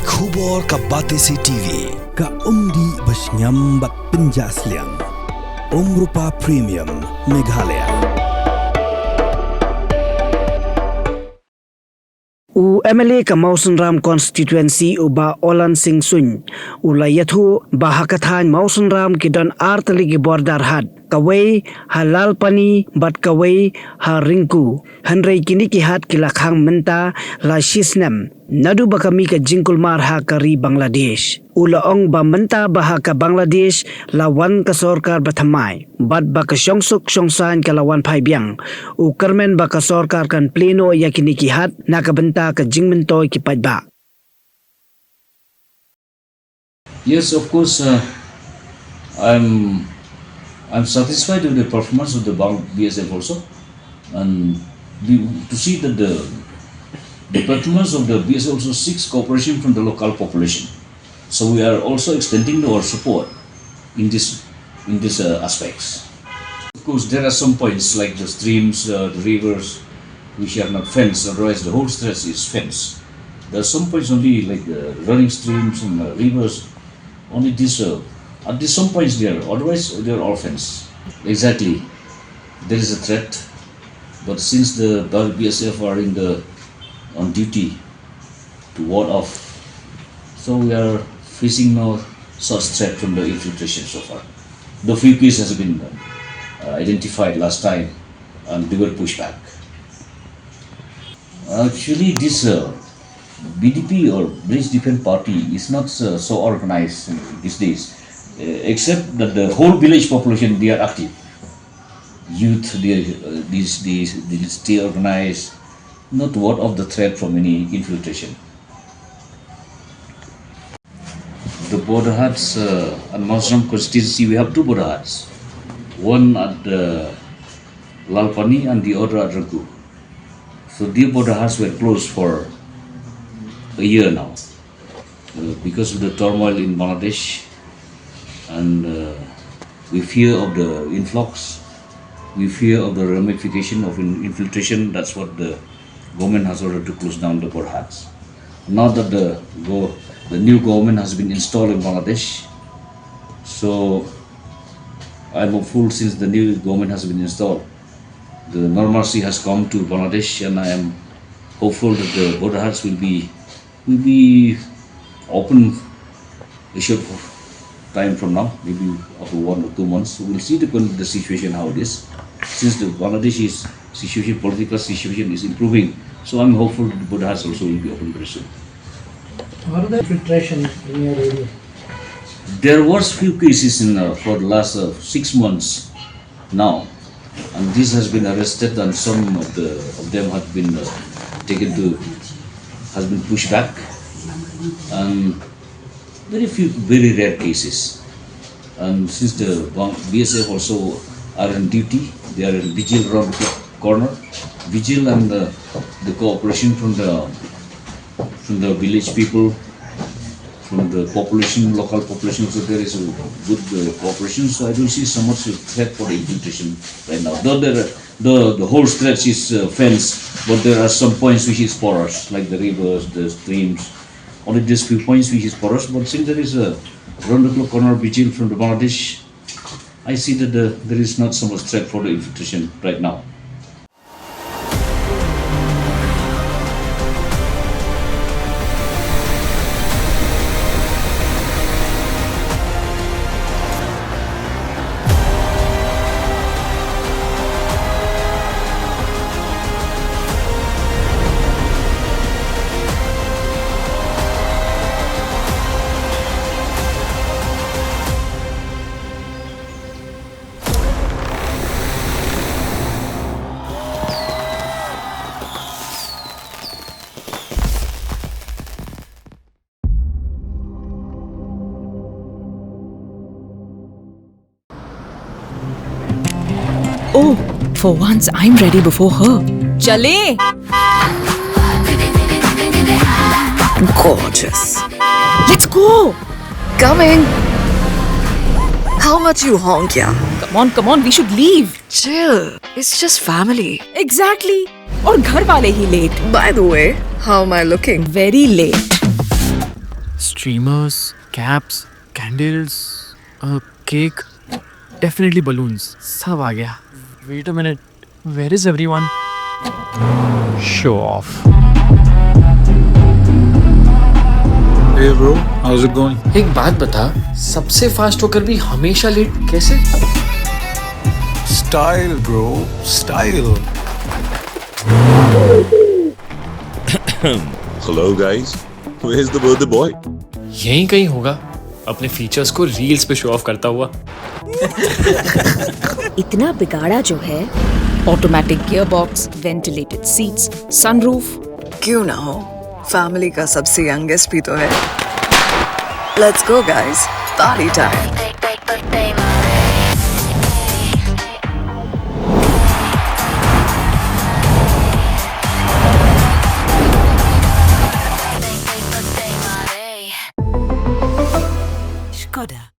Kubor ka Batesi TV. Ka umdi basnyambak penjaslian. Rupa Premium Meghalaya. U MLA ka Mawson Ram constituency uba Olan Singh Sun ula yathu bahakathan Mawson Ram ki don artali ki bordar had kawai halal pani bat kawai ha rinku hanrei kini ki hat ki lakhang menta la shisnam nadu bakami ka jingkul mar ha kari Bangladesh ula ong ba menta baha ka Bangladesh lawan ka sorkar bathamai bat ba ka syongsuk syongsan ka lawan phai biang u kermen ba ka sorkar kan pleno yakini ki hat nakabenta ka jingmentoy ki padba. Yes, of course, I'm satisfied with the performance of the BSF also, and to see that the performance of the BSF also seeks cooperation from the local population. So we are also extending our support in this aspects. Of course, there are some points like the streams, the rivers, which are not fenced. Otherwise, the whole stretch is fenced. There are some points only like the running streams and rivers. Only this. At least some points there, otherwise they are all fenced. Exactly, there is a threat, but since the BSF are on duty to ward off, so we are facing no such threat from the infiltration so far. The few cases has been identified last time, and they were pushed back. Actually, this BDP or Bridge Defense Party is not so organized these days. Except that the whole village population, they are active. Youth, they stay organized, not ward of the threat from any infiltration. The border huts at Mawson constituency, we have two border huts. One at Lalpani and the other at Raghu. So the border huts were closed for a year now because of the turmoil in Bangladesh. And we fear of the influx, we fear of the ramification of infiltration. That's what the government has ordered to close down the border huts. Now that the new government has been installed in Bangladesh, so I'm hopeful since the new government has been installed, the normalcy has come to Bangladesh, and I am hopeful that the border huts will be open a short time from now, maybe after 1 or 2 months. We'll see the situation how it is. Since the Bangladeshi situation, political situation is improving, so I'm hopeful that the border huts also will be open very soon. What are the infiltration in your area? There was few cases for the last 6 months now, and this has been arrested, and some of them have been has been pushed back, and very rare cases. And since the BSF also are on duty, they are in vigil around the corner, vigil, and the cooperation from the village people, from the population, local population. So there is a good cooperation. So I don't see so much threat for the infiltration right now. Though the whole stretch is fenced, but there are some points which is porous, like the rivers, the streams. Only these few points which is porous, but since there is a round-the-clock corner vigil from the Bangladesh, I see that there is not so much threat for the infiltration right now. Oh, for once I'm ready before her. Chale! Gorgeous. Let's go! Coming. How much you honk, yeah? Come on, we should leave. Chill. It's just family. Exactly. और घर वाले ही late. By the way, how am I looking? Very late. Streamers, caps, candles, a cake, definitely balloons. सब आ गया. Wait a minute. Where is everyone? Show off. Hey bro, how's it going? एक बात बता, सबसे fast होकर भी हमेशा late कैसे? Style bro, style. Hello guys, where's the birthday boy? यहीं कहीं होगा, अपने फीचर्स को रील्स पे शो ऑफ करता हुआ. इतना बिगाड़ा जो है. Automatic gearbox, ventilated seats, sunroof. क्यों ना हो, फैमिली का सबसे यंगेस्ट भी तो है. Let's go guys, party time. Skoda.